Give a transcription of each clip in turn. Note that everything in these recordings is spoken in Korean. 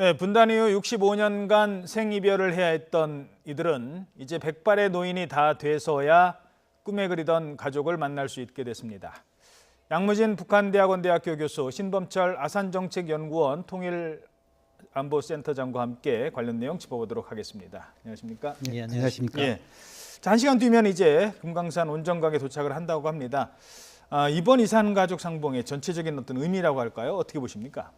네, 분단 이후 65년간 생이별을 해야 했던 이들은 이제 백발의 노인이 다 돼서야 꿈에 그리던 가족을 만날 수 있게 됐습니다. 양무진 북한대학원대학교 교수, 신범철 아산정책연구원 통일안보센터장과 함께 관련 내용 짚어보도록 하겠습니다. 안녕하십니까? 네, 안녕하십니까? 예. 자, 1시간 뒤면 이제 금강산 온정각에 도착을 한다고 합니다. 이번 이산가족 상봉의 전체적인 어떤 의미라고 할까요? 어떻게 보십니까?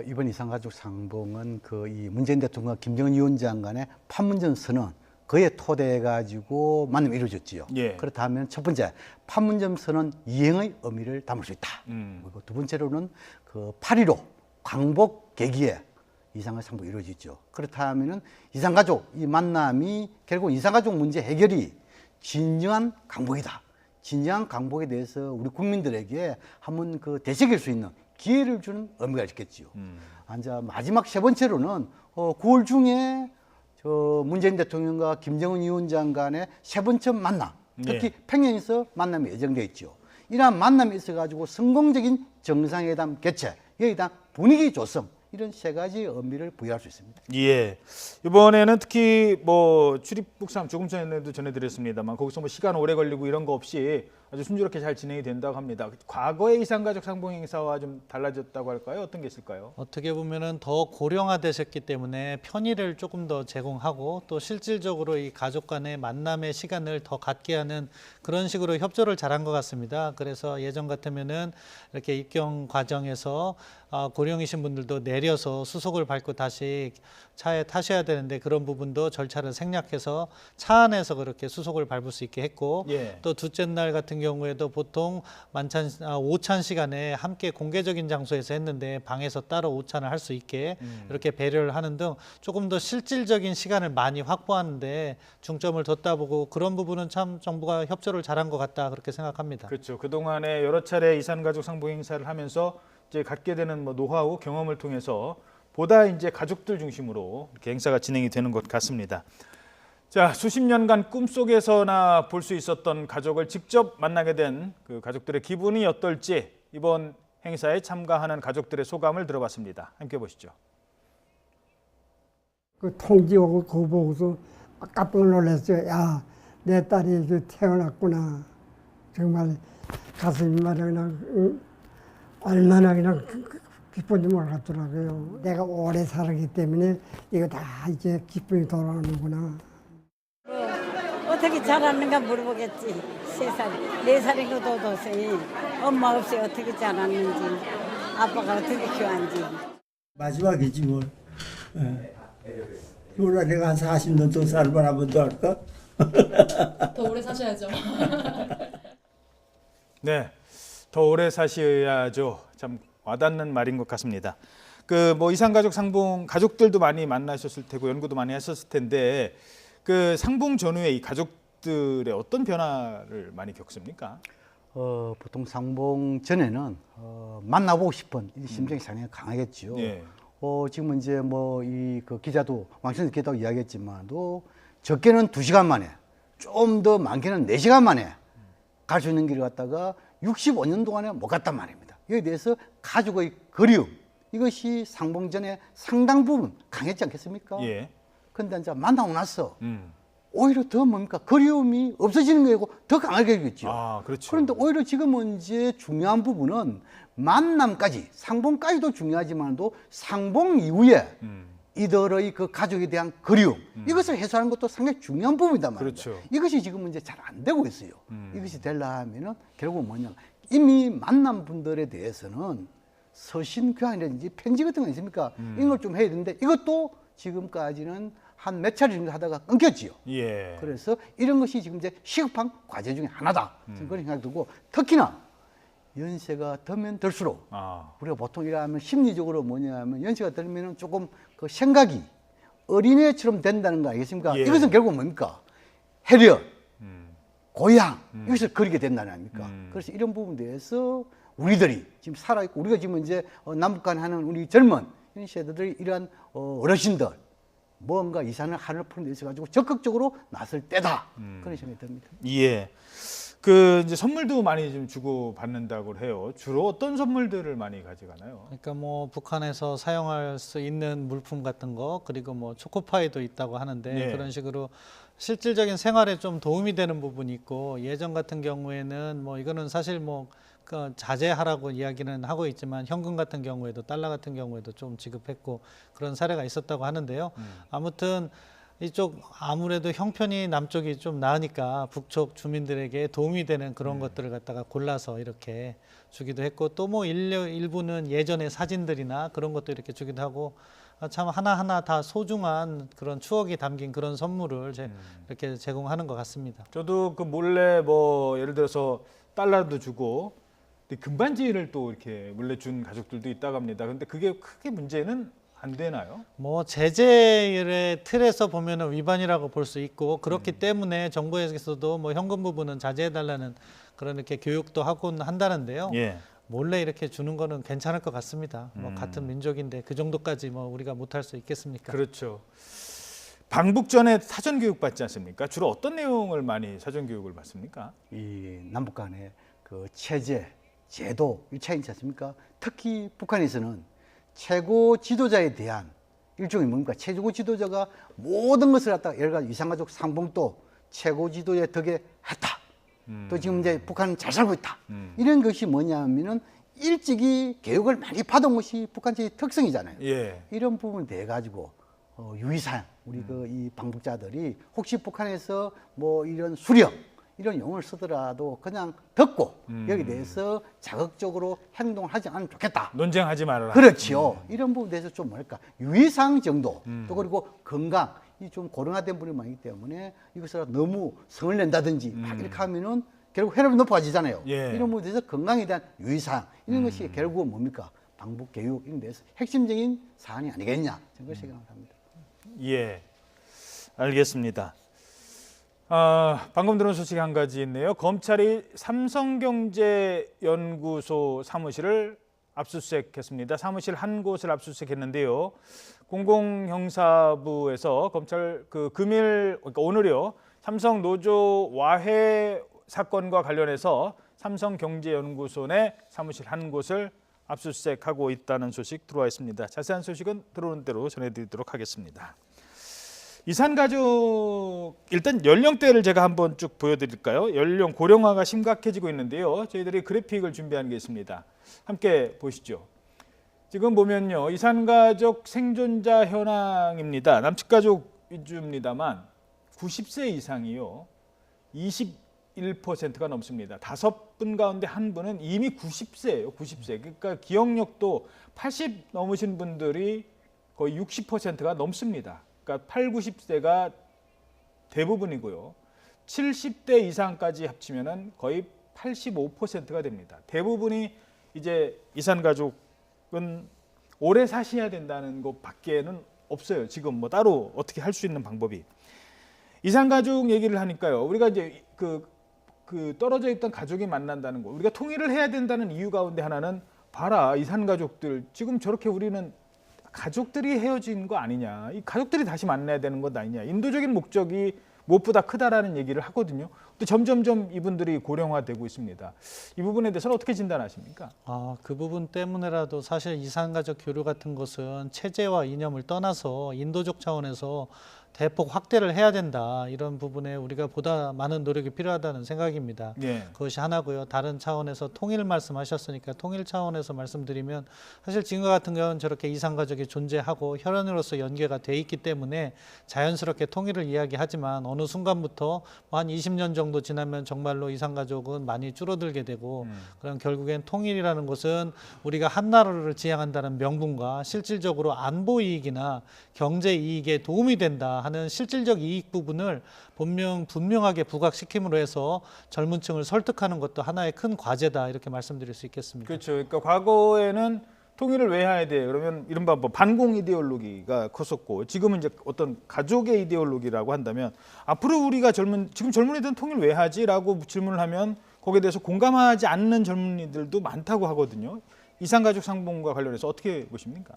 이번 이산가족 상봉은 이 문재인 대통령과 김정은 위원장 간의 판문점 선언 그에 토대해 가지고 만남이 이루어졌지요. 예. 그렇다면 첫 번째 판문점 선언 이행의 의미를 담을 수 있다. 그리고 두 번째로는 8.15 광복 계기에 이산가족 상봉이 이루어졌죠. 그렇다면은 이산가족 이 만남이 결국 이산가족 문제 해결이 진정한 강복이다. 진정한 강복에 대해서 우리 국민들에게 한번 되새길 수 있는 기회를 주는 의미가 있겠지요. 이제 마지막 세 번째로는 9월 중에 문재인 대통령과 김정은 위원장 간의 세 번째 만남, 특히 평양에서 만남이 예정되어 있죠. 이러한 만남이 있어가지고 성공적인 정상회담 개최, 여기에 대한 분위기 조성, 이런 세 가지 의미를 부여할 수 있습니다. 예. 이번에는 특히 출입국상 조금 전에도 전해드렸습니다만 거기서 시간 오래 걸리고 이런 거 없이 아주 순조롭게 잘 진행이 된다고 합니다. 과거의 이산가족 상봉 행사와 좀 달라졌다고 할까요? 어떤 게 있을까요? 어떻게 보면은 더 고령화되셨기 때문에 편의를 조금 더 제공하고 또 실질적으로 이 가족 간의 만남의 시간을 더 갖게 하는 그런 식으로 협조를 잘한 것 같습니다. 그래서 예전 같으면은 이렇게 입경 과정에서 고령이신 분들도 내려서 수속을 밟고 다시 차에 타셔야 되는데 그런 부분도 절차를 생략해서 차 안에서 그렇게 수속을 밟을 수 있게 했고 또 둘째 날 같은 경우에도 보통 오찬 시간에 함께 공개적인 장소에서 했는데 방에서 따로 오찬을 할 수 있게 이렇게 배려를 하는 등 조금 더 실질적인 시간을 많이 확보하는데 중점을 뒀다 보고 그런 부분은 참 정부가 협조를 잘한 것 같다 그렇게 생각합니다. 그렇죠. 그동안에 여러 차례 이산가족 상봉 행사를 하면서 이제 갖게 되는 노하우, 경험을 통해서 보다 이제 가족들 중심으로 이렇게 행사가 진행이 되는 것 같습니다. 자, 수십 년간 꿈속에서나 볼 수 있었던 가족을 직접 만나게 된 그 가족들의 기분이 어떨지 이번 행사에 참가하는 가족들의 소감을 들어봤습니다. 함께 보시죠. 그 통지 오고 그거 보고서 깜짝 놀랐어요. 야, 내 딸이 이제 태어났구나. 정말 가슴이 말이야 그냥 얼마나 그냥 기쁜지 모르겠더라고요. 내가 오래 살았기 때문에 이거 다 이제 기쁨이 돌아오는구나. 어떻게 자랐는가 물어보겠지. 3살, 4살인 것도 도서히 엄마 없이 어떻게 자랐는지, 아빠가 어떻게 키웠는지. 마지막이지 뭘. 몰라 내가 한 40년 더 살면 한 번 더 할까? 더 오래 사셔야죠. 네, 더 오래 사셔야죠. 참 와닿는 말인 것 같습니다. 이산가족 상봉 가족들도 많이 만나셨을 테고 연구도 많이 하셨을 텐데 상봉 전후에 이 가족들의 어떤 변화를 많이 겪습니까? 보통 상봉 전에는 만나보고 싶은 이 심정이 상당히 강하겠죠. 지금은 이제 기자도 왕신을 기자도 이야기했지만도 적게는 2시간 만에, 좀 더 많게는 4시간 만에 갈 수 있는 길을 갔다가 65년 동안에 못 갔단 말입니다. 여기에 대해서 가족의 그리움, 이것이 상봉 전에 상당 부분 강했지 않겠습니까? 그런데 이제 만나고 나서 오히려 더 그리움이 없어지는 거고 더 강하게 되겠죠. 그렇죠. 그런데 오히려 지금은 이제 중요한 부분은 만남까지, 상봉까지도 중요하지만도 상봉 이후에 이들의 가족에 대한 그리움, 이것을 해소하는 것도 상당히 중요한 부분이단 말이죠. 그렇죠. 이것이 지금은 이제 잘 안 되고 있어요. 이것이 되려면은 결국은 뭐냐, 이미 만난 분들에 대해서는 서신 교환이라든지 편지 같은 거 있습니까? 이런 걸 좀 해야 되는데 이것도 지금까지는 한 몇 차례 정도 하다가 끊겼지요. 그래서 이런 것이 지금 이제 시급한 과제 중에 하나다. 그런 생각이 들고, 특히나 연세가 들면 들수록 우리가 보통 이러면 심리적으로 뭐냐면 연세가 들면 조금 생각이 어린애처럼 된다는 거 아니겠습니까? 이것은 결국 뭡니까? 해련, 고향, 이것을 그리게 된다는 아닙니까? 그래서 이런 부분에 대해서 우리들이 지금 살아있고, 우리가 지금 이제 남북한 하는 우리 젊은 현 세대들이 이러한 어르신들, 뭔가 이산을 하늘 푸는 데 있어가지고 적극적으로 나설 때다. 그런 생각이 듭니다. 그 이제 선물도 많이 좀 주고 받는다고 해요. 주로 어떤 선물들을 많이 가져가나요? 그러니까 뭐 북한에서 사용할 수 있는 물품 같은 거, 그리고 뭐 초코파이도 있다고 하는데 네. 그런 식으로 실질적인 생활에 좀 도움이 되는 부분이 있고, 예전 같은 경우에는 뭐 이거는 사실 뭐 그 자제하라고 이야기는 하고 있지만 현금 같은 경우에도, 달러 같은 경우에도 좀 지급했고 그런 사례가 있었다고 하는데요. 아무튼 이쪽 아무래도 형편이 남쪽이 좀 나으니까 북쪽 주민들에게 도움이 되는 그런 것들을 갖다가 골라서 이렇게 주기도 했고, 또 뭐 일부는 예전의 사진들이나 그런 것도 이렇게 주기도 하고, 참 하나하나 다 소중한 그런 추억이 담긴 그런 선물을 이렇게 제공하는 것 같습니다. 저도 그 몰래 뭐 예를 들어서 달러도 주고 근데 금반지를 또 이렇게 몰래 준 가족들도 있다고 합니다. 근데 그게 크게 문제는 안 되나요? 뭐 제재의 틀에서 보면은 위반이라고 볼 수 있고, 그렇기 때문에 정부에서도 뭐 현금 부분은 자제해달라는 그런 이렇게 교육도 하곤 한다는데요. 예. 몰래 이렇게 주는 거는 괜찮을 것 같습니다. 뭐 같은 민족인데 그 정도까지 뭐 우리가 못할 수 있겠습니까? 그렇죠. 방북 전에 사전 교육 받지 않습니까? 주로 어떤 내용을 많이 사전 교육을 받습니까? 이 남북 간의 그 체제, 제도 이 차이 있지 않습니까? 특히 북한에서는 최고 지도자에 대한 일종의 뭡니까? 최고 지도자가 모든 것을 갖다가 예를 들어 이산가족 상봉도 최고 지도자의 덕에 했다. 또 지금 이제 북한은 잘 살고 있다. 이런 것이 뭐냐면은 일찍이 교육을 많이 받은 것이 북한의 특성이잖아요. 예. 이런 부분에 대해 가지고 유의사항 우리 그 이 방북자들이 혹시 북한에서 뭐 이런 수령 이런 용어를 쓰더라도 그냥 듣고 여기 대해서 자극적으로 행동하지 않으면 좋겠다. 논쟁하지 말아라. 그렇지요. 이런 부분에 대해서 좀 뭐랄까 유의사항 정도 또 그리고 건강 이 좀 고령화된 분이 많기 때문에 이것을 너무 성을 낸다든지 막 이렇게 하면은 결국 혈압이 높아지잖아요. 예. 이런 부분에 대해서 건강에 대한 유의사항 이런 것이 결국은 뭡니까? 방북 교육 이런 데서 핵심적인 사안이 아니겠냐 저는 그렇게 생각을 합니다. 예. 알겠습니다. 방금 들은 소식이 한 가지 있네요. 검찰이 삼성경제연구소 사무실을 압수수색했습니다. 사무실 한 곳을 압수수색했는데요. 공공형사부에서 검찰 금일 그러니까 오늘이요. 삼성 노조 와해 사건과 관련해서 삼성경제연구소 내 사무실 한 곳을 압수수색하고 있다는 소식 들어와 있습니다. 자세한 소식은 들어오는 대로 전해드리도록 하겠습니다. 이산가족 일단 연령대를 제가 한번 쭉 보여드릴까요? 연령 고령화가 심각해지고 있는데요. 저희들이 그래픽을 준비한 게 있습니다. 함께 보시죠. 지금 보면요, 이산가족 생존자 현황입니다. 남측가족 위주입니다만 90세 이상이요 21%가 넘습니다. 5분 가운데 한 분은 이미 90세예요. 90세. 그러니까 기억력도 80 넘으신 분들이 거의 60%가 넘습니다. 그러니까 8, 90세가 대부분이고요. 70대 이상까지 합치면은 거의 85%가 됩니다. 대부분이 이제 이산가족은 오래 사셔야 된다는 것밖에는 없어요. 지금 뭐 따로 어떻게 할 수 있는 방법이. 이산가족 얘기를 하니까요. 우리가 이제 그 떨어져 있던 가족이 만난다는 거. 우리가 통일을 해야 된다는 이유 가운데 하나는 봐라. 이산가족들 지금 저렇게 우리는 가족들이 헤어진 거 아니냐, 이 가족들이 다시 만나야 되는 것 아니냐, 인도적인 목적이 무엇보다 크다라는 얘기를 하거든요. 또 점점점 이분들이 고령화되고 있습니다. 이 부분에 대해서는 어떻게 진단하십니까? 그 부분 때문에라도 사실 이산가족 교류 같은 것은 체제와 이념을 떠나서 인도적 차원에서 대폭 확대를 해야 된다. 이런 부분에 우리가 보다 많은 노력이 필요하다는 생각입니다. 예. 그것이 하나고요. 다른 차원에서 통일 말씀하셨으니까 통일 차원에서 말씀드리면 사실 지금과 같은 경우는 저렇게 이산가족이 존재하고 혈연으로서 연계가 돼 있기 때문에 자연스럽게 통일을 이야기하지만 어느 순간부터 한 20년 정도 지나면 정말로 이산가족은 많이 줄어들게 되고 그럼 결국엔 통일이라는 것은 우리가 한 나라를 지향한다는 명분과 실질적으로 안보 이익이나 경제 이익에 도움이 된다 하는 실질적 이익 부분을 분명하게 부각시킴으로 해서 젊은 층을 설득하는 것도 하나의 큰 과제다 이렇게 말씀드릴 수 있겠습니다. 그렇죠. 그러니까 과거에는 통일을 왜 해야 돼? 그러면 이른바 뭐 반공 이데올로기가 컸었고 지금은 이제 어떤 가족의 이데올로기라고 한다면 앞으로 우리가 지금 젊은이들은 통일 왜 하지?라고 질문을 하면 거기에 대해서 공감하지 않는 젊은이들도 많다고 하거든요. 이산가족 상봉과 관련해서 어떻게 보십니까?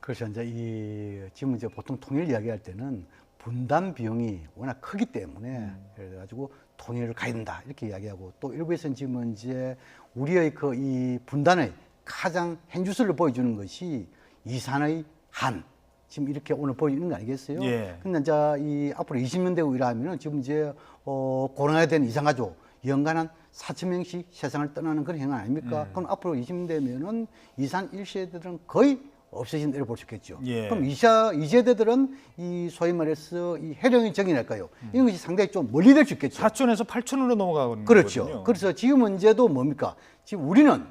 그래서 이제 지금 이제 보통 통일 이야기할 때는 분담 비용이 워낙 크기 때문에 그래가지고 통일을 가야 된다 이렇게 이야기하고 또 일부에서는 지금 이제 우리의 그 이 분단의 가장 현주소를 보여주는 것이 이산의 한 지금 이렇게 오늘 보여주는 거 아니겠어요? 예. 근데 이제 이 앞으로 20년 되고 이러면은 지금 이제 고령화에 된 이산가족 연간 한 4,000명씩 세상을 떠나는 그런 행위 아닙니까? 그럼 앞으로 20년 되면은 이산 1세대들은 거의 없어진 데를 볼 수 있겠죠. 예. 그럼 2세대들은 이 소위 말해서 이 해령이 정의랄까요? 이런 것이 상당히 좀 멀리 될 수 있겠죠. 4촌에서 8촌으로 넘어가는 그렇죠. 거거든요. 그래서 지금 문제도 뭡니까? 지금 우리는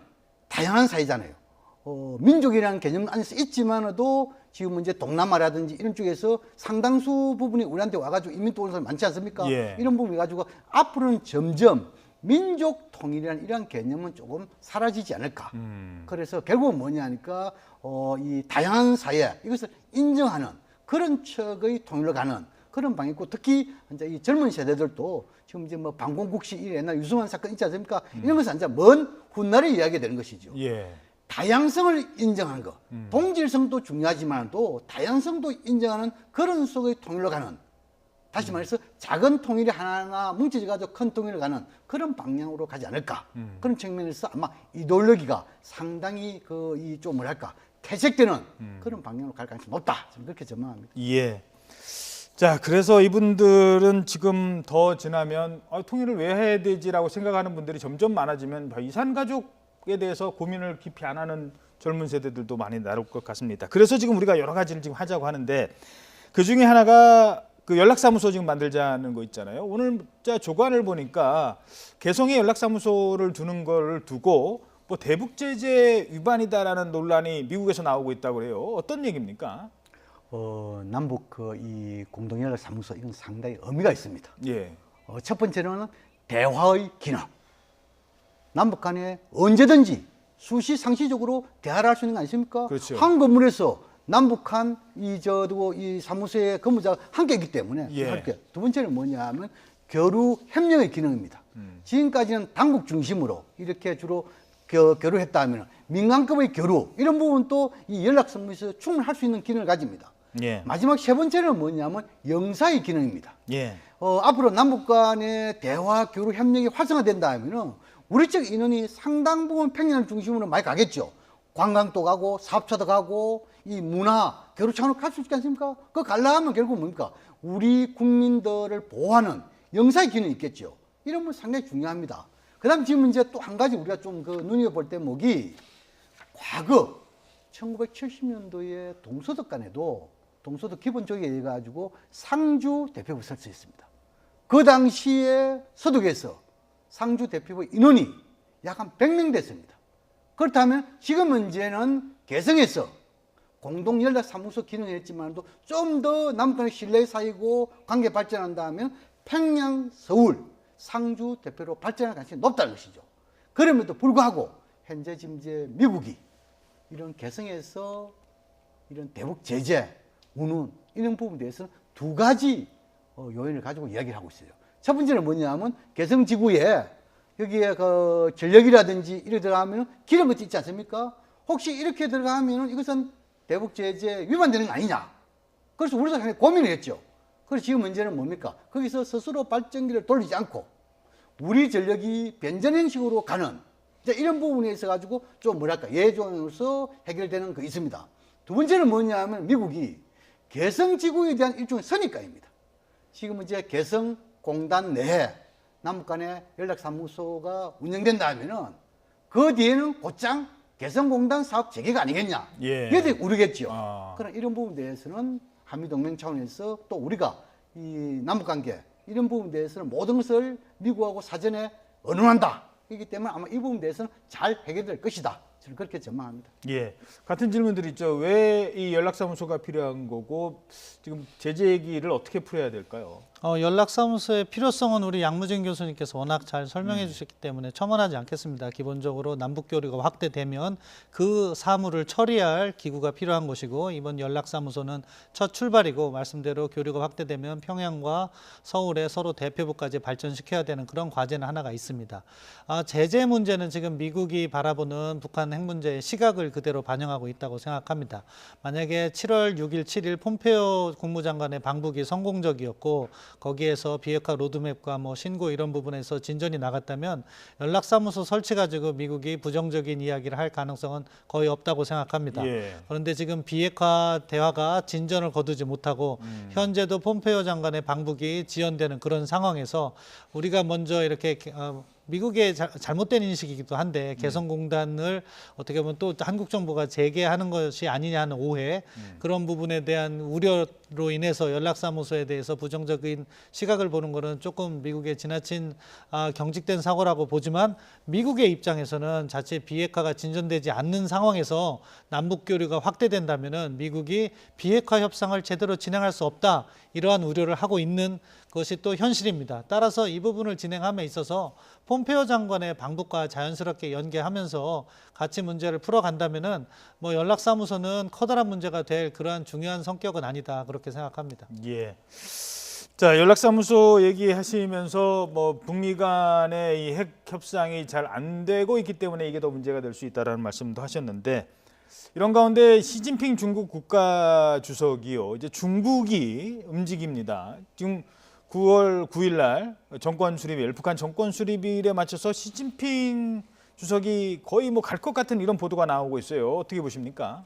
다양한 사회잖아요. 민족이라는 개념 안에서 있지만도 지금 이제 동남아라든지 이런 쪽에서 상당수 부분이 우리한테 와가지고 이민 또 오는 사람 많지 않습니까? 예. 이런 부분이 가지고 앞으로는 점점 민족 통일이라는 이런 개념은 조금 사라지지 않을까. 그래서 결국은 뭐냐 하니까 이 다양한 사회 이것을 인정하는 그런 척의 통일로 가는 그런 방향이고 특히 이제 이 젊은 세대들도 지금 이제 뭐 방공국시 이 옛날 유수만 사건 있지 않습니까? 이런 것은 이제 먼 훗날에 이야기가 되는 것이죠. 예. 다양성을 인정하는 것, 동질성도 중요하지만도 다양성도 인정하는 그런 속의 통일로 가는 다시 말해서 작은 통일이 하나하나 뭉쳐져 가지고 큰 통일로 가는 그런 방향으로 가지 않을까 그런 측면에서 아마 이데올로기가 상당히 그 이 좀 뭐랄까 퇴색되는 그런 방향으로 갈 가능성이 높다 저는 그렇게 전망합니다. 예. 자, 그래서 이분들은 지금 더 지나면 통일을 왜 해야 되지라고 생각하는 분들이 점점 많아지면 이산 가족에 대해서 고민을 깊이 안 하는 젊은 세대들도 많이 나올 것 같습니다. 그래서 지금 우리가 여러 가지를 지금 하자고 하는데 그 중에 하나가 그 연락사무소 지금 만들자는 거 있잖아요. 오늘 문자 조간을 보니까 개성에 연락사무소를 두는 걸 두고 뭐 대북 제재 위반이다라는 논란이 미국에서 나오고 있다고 해요. 어떤 얘기입니까? 남북 그 이 공동연락사무소 이건 상당히 의미가 있습니다. 예. 첫 번째로는 대화의 기능. 남북 간에 언제든지 수시 상시적으로 대화를 할 수 있는 거 아니십니까? 그렇죠. 한 건물에서 남북한 이 사무소의 근무자가 함께 있기 때문에 예. 할게. 두 번째는 뭐냐면 교류 협력의 기능입니다. 지금까지는 당국 중심으로 이렇게 주로 교류했다 하면 민간급의 교류 이런 부분도 이 연락사무소에서 충분히 할 수 있는 기능을 가집니다. 예. 마지막 세 번째는 뭐냐면 영사의 기능입니다. 예. 앞으로 남북 간의 대화, 교류, 협력이 활성화된다 하면은 우리 쪽 인원이 상당 부분 평양을 중심으로 많이 가겠죠. 관광도 가고 사업차도 가고 이 문화, 교류 차원으로 갈 수 있지 않습니까? 그거 가려면 결국 뭡니까? 우리 국민들을 보호하는 영사의 기능이 있겠죠. 이런 건 상당히 중요합니다. 그 다음 지금 이제 또 한 가지 우리가 좀 그 눈여볼 대목이 과거 1970년도에 동서독 간에도 동서독 기본조약에 의해 가지고 상주 대표부 설치했습니다. 그 당시에 서독에서 상주 대표부 인원이 약 한 100명 됐습니다. 그렇다면 지금 문제는 개성에서 공동연락사무소 기능을 했지만도 좀 더 남북간의 신뢰 사이고 관계 발전한다 하면 평양, 서울, 상주 대표로 발전할 가능성이 높다는 것이죠. 그럼에도 불구하고 현재 지금 이제 미국이 이런 개성에서 이런 대북 제재, 운운 이런 부분에 대해서는 두 가지 요인을 가지고 이야기를 하고 있어요. 첫 번째는 뭐냐면 개성 지구에 여기에 그 전력이라든지 이렇게 들어가면 기름 같이 있지 않습니까? 혹시 이렇게 들어가면 이것은 대북 제재 위반되는 거 아니냐? 그래서 우리도 상당히 고민을 했죠. 그래서 지금 문제는 뭡니까? 거기서 스스로 발전기를 돌리지 않고 우리 전력이 변전 형식으로 가는 이런 부분에 있어 가지고 좀 뭐랄까 예조로서 해결되는 거 있습니다. 두 번째는 뭐냐면 미국이 개성 지구에 대한 일종의 선입관입니다. 지금 이제 개성 공단 내에 남북 간의 연락사무소가 운영된다 하면은 그 뒤에는 곧장 개성공단 사업 재개가 아니겠냐. 예. 이게 우려겠죠. 아. 그러나 이런 부분에 대해서는 한미동맹 차원에서 또 우리가 이 남북관계 이런 부분에 대해서는 모든 것을 미국하고 사전에 의논한다. 이기 때문에 아마 이 부분에 대해서는 잘 해결될 것이다. 저는 그렇게 전망합니다. 예. 같은 질문들 있죠. 왜 이 연락사무소가 필요한 거고 지금 제재 얘기를 어떻게 풀어야 될까요? 연락사무소의 필요성은 우리 양무진 교수님께서 워낙 잘 설명해 주셨기 때문에 첨언하지 않겠습니다. 기본적으로 남북교류가 확대되면 그 사무를 처리할 기구가 필요한 것이고 이번 연락사무소는 첫 출발이고 말씀대로 교류가 확대되면 평양과 서울에 서로 대표부까지 발전시켜야 되는 그런 과제는 하나가 있습니다. 제재 문제는 지금 미국이 바라보는 북한 핵 문제의 시각을 그대로 반영하고 있다고 생각합니다. 만약에 7월 6일, 7일 폼페오 국무장관의 방북이 성공적이었고 거기에서 비핵화 로드맵과 뭐 신고 이런 부분에서 진전이 나갔다면 연락사무소 설치 가지고 미국이 부정적인 이야기를 할 가능성은 거의 없다고 생각합니다. 예. 그런데 지금 비핵화 대화가 진전을 거두지 못하고 현재도 폼페오 장관의 방북이 지연되는 그런 상황에서 우리가 먼저 이렇게 미국의 잘못된 인식이기도 한데 개성공단을 어떻게 보면 또 한국 정부가 재개하는 것이 아니냐 하는 오해 그런 부분에 대한 우려로 인해서 연락사무소에 대해서 부정적인 시각을 보는 것은 조금 미국의 지나친 경직된 사고라고 보지만 미국의 입장에서는 자체 비핵화가 진전되지 않는 상황에서 남북교류가 확대된다면은 미국이 비핵화 협상을 제대로 진행할 수 없다 이러한 우려를 하고 있는 것이 또 현실입니다. 따라서 이 부분을 진행함에 있어서 폼페오 장관의 방북과 자연스럽게 연계하면서 같이 문제를 풀어간다면은 뭐 연락사무소는 커다란 문제가 될 그러한 중요한 성격은 아니다 그렇게 생각합니다. 예. 자, 연락사무소 얘기하시면서 뭐 북미 간의 이 핵 협상이 잘 안 되고 있기 때문에 이게 더 문제가 될 수 있다라는 말씀도 하셨는데 이런 가운데 시진핑 중국 국가 주석이요. 이제 중국이 움직입니다. 지금 9월 9일 날 정권 수립일, 북한 정권 수립일에 맞춰서 시진핑 주석이 거의 뭐 갈 것 같은 이런 보도가 나오고 있어요. 어떻게 보십니까?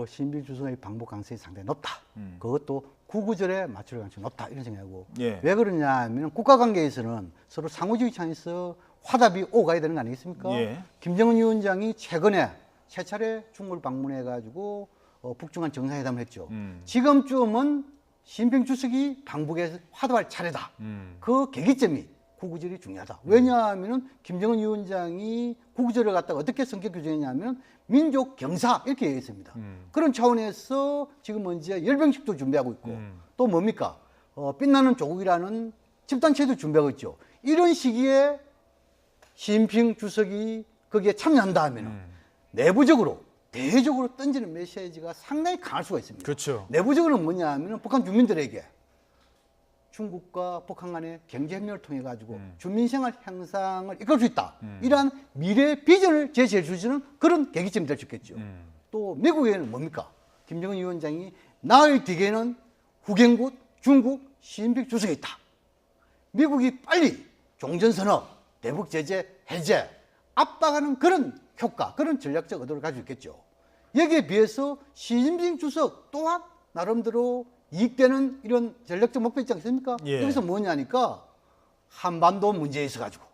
시진핑 주석의 방북 가능성이 상당히 높다. 그것도 구구절에 맞출 가능성이 높다 이런 생각이고 예. 왜 그러냐 하면 국가 관계에서는 서로 상호주의 차원에서 화답이 오가야 되는 거 아니겠습니까? 예. 김정은 위원장이 최근에 세 차례 중국을 방문해 가지고 북중한 정상회담을 했죠. 지금쯤은 시진핑 주석이 방북에 화답할 차례다. 그 계기점이 구구절이 중요하다. 왜냐하면 김정은 위원장이 구구절을 갖다가 어떻게 성격 규정했냐면 민족 경사 이렇게 얘기했습니다. 그런 차원에서 지금 먼저 열병식도 준비하고 있고 또 뭡니까? 빛나는 조국이라는 집단체도 준비하고 있죠. 이런 시기에 시진핑 주석이 거기에 참여한다 하면 내부적으로 대외적으로 던지는 메시지가 상당히 강할 수가 있습니다. 그렇죠. 내부적으로는 뭐냐 하면 북한 주민들에게 중국과 북한 간의 경제협력을 통해 가지고 주민생활 향상을 이끌 수 있다. 이러한 미래 비전을 제시해 주시는 그런 계기점이 될 수 있겠죠. 또 미국에는 뭡니까? 김정은 위원장이 나의 뒤에는 후견국 중국 시진핑 주석이 있다. 미국이 빨리 종전선언, 대북 제재 해제, 압박하는 그런 효과, 그런 전략적 의도를 가지고 있겠죠. 여기에 비해서 시진핑 주석 또한 나름대로 이익되는 이런 전략적 목표 있지 않습니까? 예. 여기서 뭐냐니까 한반도 문제에 있어 가지고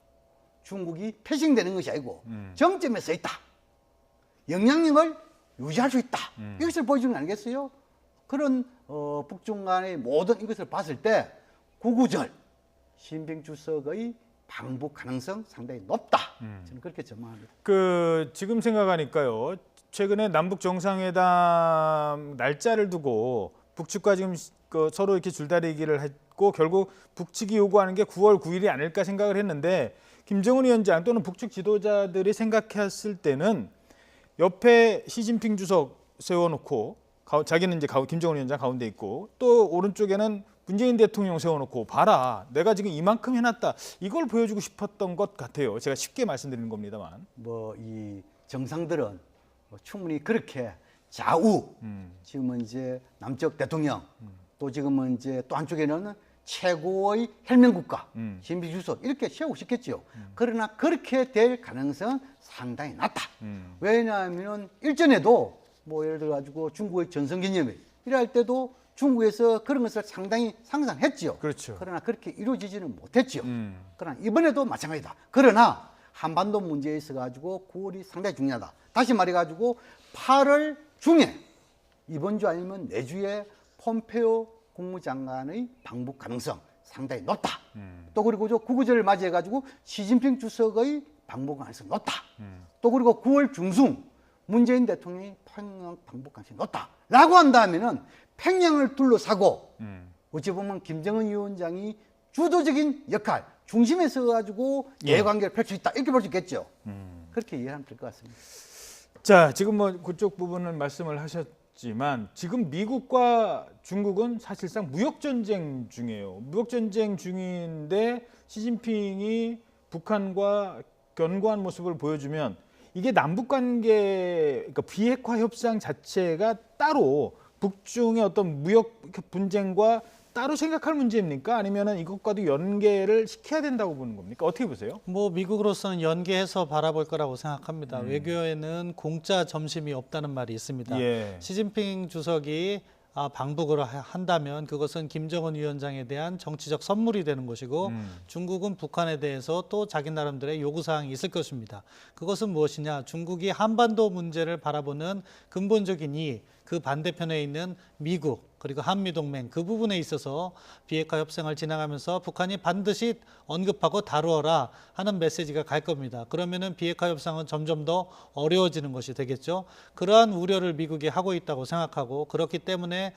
중국이 패싱되는 것이 아니고 정점에 서 있다. 영향력을 유지할 수 있다. 이것을 보여주는 거 아니겠어요? 그런 북중 간의 모든 이것을 봤을 때 구구절 시진핑 주석의 방북 가능성 상당히 높다. 저는 그렇게 전망합니다. 지금 생각하니까요. 최근에 남북 정상회담 날짜를 두고 북측과 지금 서로 이렇게 줄다리기를 했고 결국 북측이 요구하는 게 9월 9일이 아닐까 생각을 했는데 김정은 위원장 또는 북측 지도자들이 생각했을 때는 옆에 시진핑 주석 세워놓고 자기는 이제 김정은 위원장 가운데 있고 또 오른쪽에는 문재인 대통령 세워놓고 봐라 내가 지금 이만큼 해놨다 이걸 보여주고 싶었던 것 같아요. 제가 쉽게 말씀드리는 겁니다만. 이 정상들은 충분히 그렇게 좌우 지금은 이제 남쪽 대통령 또 지금은 이제 또 한쪽에는 최고의 혈맹국가 시진핑 주석 이렇게 세우고 싶겠죠. 그러나 그렇게 될 가능성은 상당히 낮다. 왜냐하면 일전에도 뭐 예를 들어 가지고 중국의 전성기념일 이럴 때도 중국에서 그런 것을 상당히 상상했지요. 그렇죠. 그러나 그렇게 이루어지지는 못했지요. 그러나 이번에도 마찬가지다. 그러나 한반도 문제에 있어 가지고 9월이 상당히 중요하다. 다시 말해 가지고 8월 중에 이번 주 아니면 내주에 폼페오 국무장관의 방북 가능성 상당히 높다. 또 그리고 저 구구절을 맞이해 가지고 시진핑 주석의 방북 가능성이 높다. 또 그리고 9월 중순 문재인 대통령이 평양 방북 가능성이 높다. 라고 한다면은 평양을 둘러싸고 어찌 보면 김정은 위원장이 주도적인 역할, 중심에 서가지고 예. 대외관계를 펼칠 수 있다 이렇게 볼 수 있겠죠. 그렇게 이해하면 될 것 같습니다. 자, 지금 뭐 그쪽 부분을 말씀을 하셨지만 지금 미국과 중국은 사실상 무역 전쟁 중이에요. 무역 전쟁 중인데 시진핑이 북한과 견고한 모습을 보여주면 이게 남북 관계 그러니까 비핵화 협상 자체가 따로 북중의 어떤 무역 분쟁과 따로 생각할 문제입니까? 아니면은 이것과도 연계를 시켜야 된다고 보는 겁니까? 어떻게 보세요? 뭐 미국으로서는 연계해서 바라볼 거라고 생각합니다. 외교에는 공짜 점심이 없다는 말이 있습니다. 예. 시진핑 주석이 방북을 한다면 그것은 김정은 위원장에 대한 정치적 선물이 되는 것이고 중국은 북한에 대해서 또 자기 나름대로의 요구사항이 있을 것입니다. 그것은 무엇이냐? 중국이 한반도 문제를 바라보는 근본적인 이익, 그 반대편에 있는 미국 그리고 한미동맹 그 부분에 있어서 비핵화 협상을 진행하면서 북한이 반드시 언급하고 다루어라 하는 메시지가 갈 겁니다. 그러면은 비핵화 협상은 점점 더 어려워지는 것이 되겠죠. 그러한 우려를 미국이 하고 있다고 생각하고 그렇기 때문에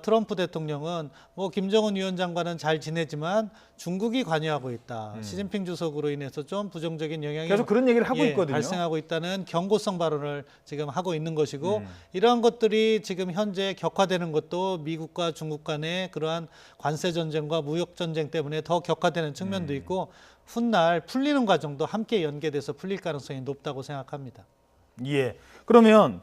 트럼프 대통령은 뭐 김정은 위원장과는 잘 지내지만 중국이 관여하고 있다. 시진핑 주석으로 인해서 좀 부정적인 영향이 계속 그런 얘기를 하고 있거든요. 발생하고 있다는 경고성 발언을 지금 하고 있는 것이고 이러한 것들이 지금 현재 격화되는 것도 미국과 중국 간의 그러한 관세 전쟁과 무역 전쟁 때문에 더 격화되는 측면도 있고 훗날 풀리는 과정도 함께 연계돼서 풀릴 가능성이 높다고 생각합니다. 예. 그러면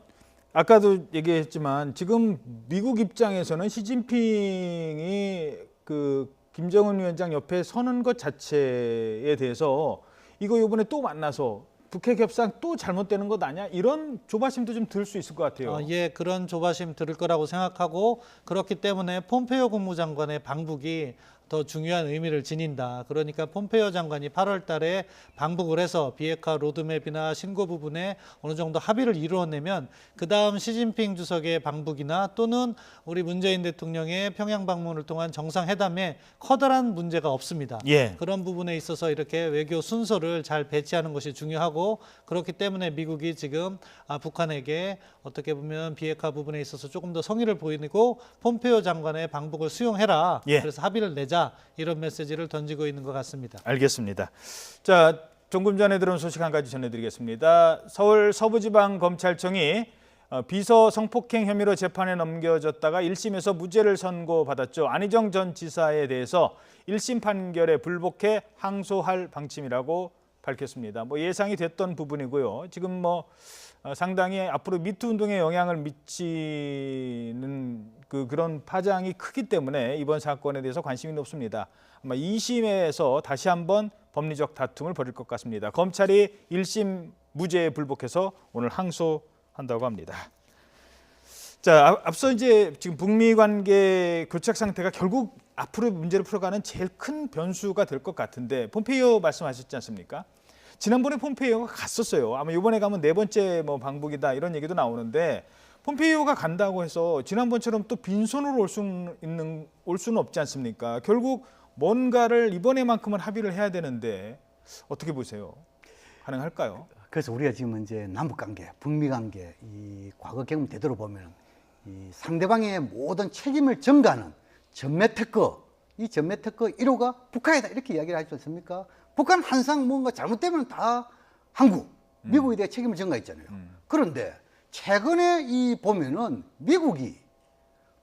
아까도 얘기했지만 지금 미국 입장에서는 시진핑이 그 김정은 위원장 옆에 서는 것 자체에 대해서 이거 이번에 또 만나서 북핵 협상 또 잘못되는 것 아니야? 이런 조바심도 좀 들 수 있을 것 같아요. 예, 그런 조바심 들을 거라고 생각하고 그렇기 때문에 폼페이오 국무장관의 방북이 더 중요한 의미를 지닌다. 그러니까 폼페이오 장관이 8월 달에 방북을 해서 비핵화 로드맵이나 신고 부분에 어느 정도 합의를 이루어내면 그다음 시진핑 주석의 방북이나 또는 우리 문재인 대통령의 평양 방문을 통한 정상회담에 커다란 문제가 없습니다. 예. 그런 부분에 있어서 이렇게 외교 순서를 잘 배치하는 것이 중요하고 그렇기 때문에 미국이 지금 북한에게 어떻게 보면 비핵화 부분에 있어서 조금 더 성의를 보이고 폼페이오 장관의 방북을 수용해라. 예. 그래서 합의를 내자. 이런 메시지를 던지고 있는 것 같습니다. 알겠습니다. 자, 조금 전에 들은 소식 한 가지 전해드리겠습니다. 서울 서부지방검찰청이 비서 성폭행 혐의로 재판에 넘겨졌다가 1심에서 무죄를 선고받았죠. 안희정 전 지사에 대해서 1심 판결에 불복해 항소할 방침이라고 밝혔습니다. 뭐 예상이 됐던 부분이고요. 지금 뭐 상당히 앞으로 미투 운동에 영향을 미치는 그런 파장이 크기 때문에 이번 사건에 대해서 관심이 높습니다. 아마 2심에서 다시 한번 법리적 다툼을 벌일 것 같습니다. 검찰이 1심 무죄에 불복해서 오늘 항소한다고 합니다. 자, 앞서 이제 지금 북미 관계 교착 상태가 결국 앞으로 문제를 풀어가는 제일 큰 변수가 될 것 같은데 폼페이오 말씀하셨지 않습니까? 지난번에 pom페이오가 갔었어요. 아마 이번에 가면 4번째 뭐 방북이다 이런 얘기도 나오는데 폼페이오가 간다고 해서 지난번처럼 또 빈손으로 올 수는 없지 않습니까? 결국 뭔가를 이번에만큼은 합의를 해야 되는데 어떻게 보세요? 가능할까요? 그래서 우리가 지금 이제 남북 관계, 북미 관계, 이 과거 경험 되돌아 보면 이 상대방의 모든 책임을 전가하는 전매 특허, 이 전매 특허 1호가 북한이다 이렇게 이야기를 하지 않습니까? 북한 항상 뭔가 잘못되면 다 한국, 미국에 대해 책임을 전가했잖아요. 그런데 최근에 이 보면은 미국이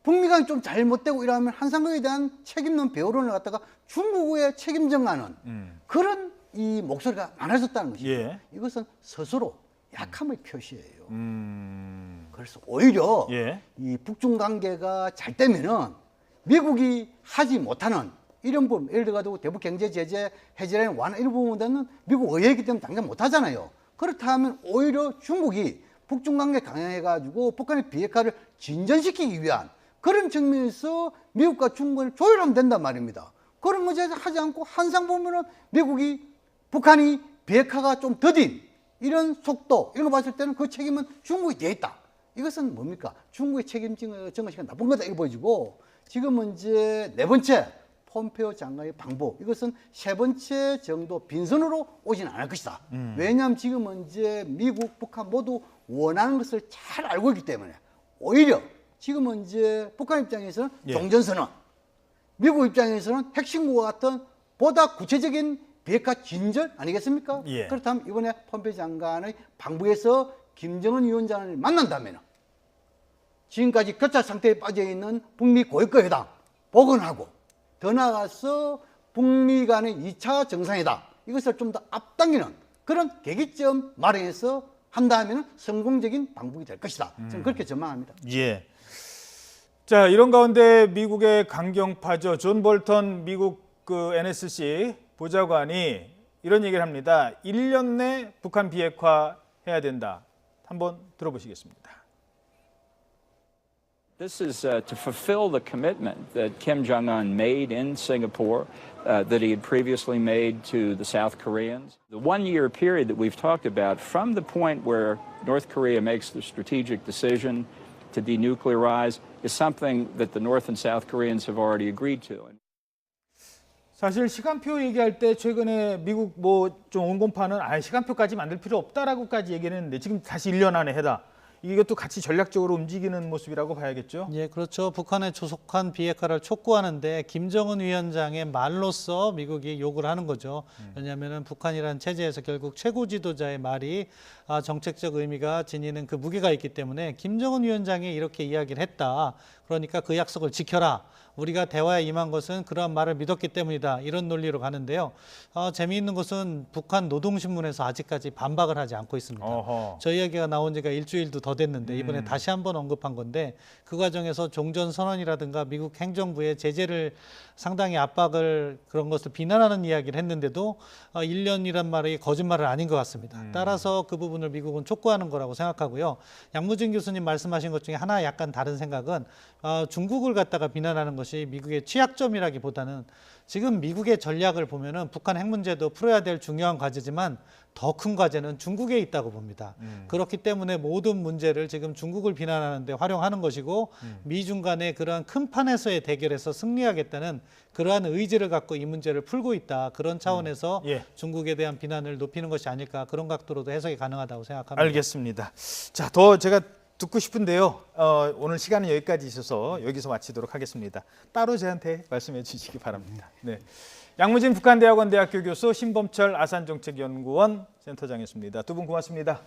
북미 관계 좀 잘못되고 이러면 한상국에 대한 책임론 배우론을 갖다가 중국에 책임 전가하는 그런 이 목소리가 많아졌다는 것이죠. 예. 이것은 스스로 약함의 표시예요. 그래서 오히려 예. 이 북중 관계가 잘 되면은 미국이 하지 못하는 이런 부분, 예를 들어가지고 대북 경제 제재 해제라는 완화 이런 부분들은 미국 의회이기 때문에 당장 못하잖아요. 그렇다면 오히려 중국이 북중 관계 강화해가지고 북한의 비핵화를 진전시키기 위한 그런 측면에서 미국과 중국을 조율하면 된단 말입니다. 그런 것을 하지 않고 항상 보면은 미국이 북한이 비핵화가 좀 더딘 이런 속도 이런 거 봤을 때는 그 책임은 중국이 돼 있다. 이것은 뭡니까? 중국의 책임 전가시가 나쁜 거다 이렇게 보여지고 지금은 이제 4번째 폼페이오 장관의 방북 이것은 3번째 정도 빈손으로 오지는 않을 것이다. 왜냐하면 지금은 이제 미국, 북한 모두 원하는 것을 잘 알고 있기 때문에 오히려 지금은 이제 북한 입장에서는 예. 종전선언 미국 입장에서는 핵심과 같은 보다 구체적인 비핵화 진절 아니겠습니까? 예. 그렇다면 이번에 폼페이오 장관의 방북에서 김정은 위원장을 만난다면 지금까지 교착 상태에 빠져 있는 북미 고위급 회담 복원하고 더 나아가서 북미 간의 2차 정상회담 이것을 좀 더 앞당기는 그런 계기점 마련해서 한다면 성공적인 방북이 될 것이다. 저는 그렇게 전망합니다. 예. 자, 이런 가운데 미국의 강경파죠. 존 볼턴 미국 그 NSC 보좌관이 이런 얘기를 합니다. 1년 내 북한 비핵화 해야 된다. 한번 들어보시겠습니다. This is to fulfill the commitment that Kim Jong-un made in Singapore, that he had previously made to the South Koreans. The one-year period that we've talked about, from the point where North Korea makes the strategic decision to denuclearize, is something that the North and South Koreans have already agreed to. 사실 시간표 얘기할 때 최근에 미국 뭐 좀 온건파는 시간표까지 만들 필요 없다라고까지 얘기를 했는데 지금 다시 1년 안에 해다. 이것도 같이 전략적으로 움직이는 모습이라고 봐야겠죠. 예, 그렇죠. 북한의 조속한 비핵화를 촉구하는데 김정은 위원장의 말로써 미국이 욕을 하는 거죠. 왜냐하면 북한이라는 체제에서 결국 최고 지도자의 말이 정책적 의미가 지니는 그 무게가 있기 때문에 김정은 위원장이 이렇게 이야기를 했다. 그러니까 그 약속을 지켜라. 우리가 대화에 임한 것은 그러한 말을 믿었기 때문이다. 이런 논리로 가는데요. 재미있는 것은 북한 노동신문에서 아직까지 반박을 하지 않고 있습니다. 어허. 저 이야기가 나온 지가 일주일도 더 됐는데 이번에 다시 한번 언급한 건데 그 과정에서 종전선언이라든가 미국 행정부의 제재를 상당히 압박을 그런 것을 비난하는 이야기를 했는데도 1년이란 말이 거짓말은 아닌 것 같습니다. 따라서 그 부분을 미국은 촉구하는 거라고 생각하고요. 양무진 교수님 말씀하신 것 중에 하나 약간 다른 생각은 중국을 갖다가 비난하는 것이 미국의 취약점이라기보다는 지금 미국의 전략을 보면은 북한 핵 문제도 풀어야 될 중요한 과제지만 더 큰 과제는 중국에 있다고 봅니다. 그렇기 때문에 모든 문제를 지금 중국을 비난하는 데 활용하는 것이고 미중 간의 그러한 큰 판에서의 대결에서 승리하겠다는 그러한 의지를 갖고 이 문제를 풀고 있다. 그런 차원에서 예. 중국에 대한 비난을 높이는 것이 아닐까 그런 각도로도 해석이 가능하다고 생각합니다. 알겠습니다. 자, 더 제가 듣고 싶은데요. 오늘 시간은 여기까지 있어서 여기서 마치도록 하겠습니다. 따로 저한테 말씀해 주시기 바랍니다. 네. 양무진 북한대학원 대학교 교수, 신범철 아산정책연구원 센터장이었습니다. 두 분 고맙습니다.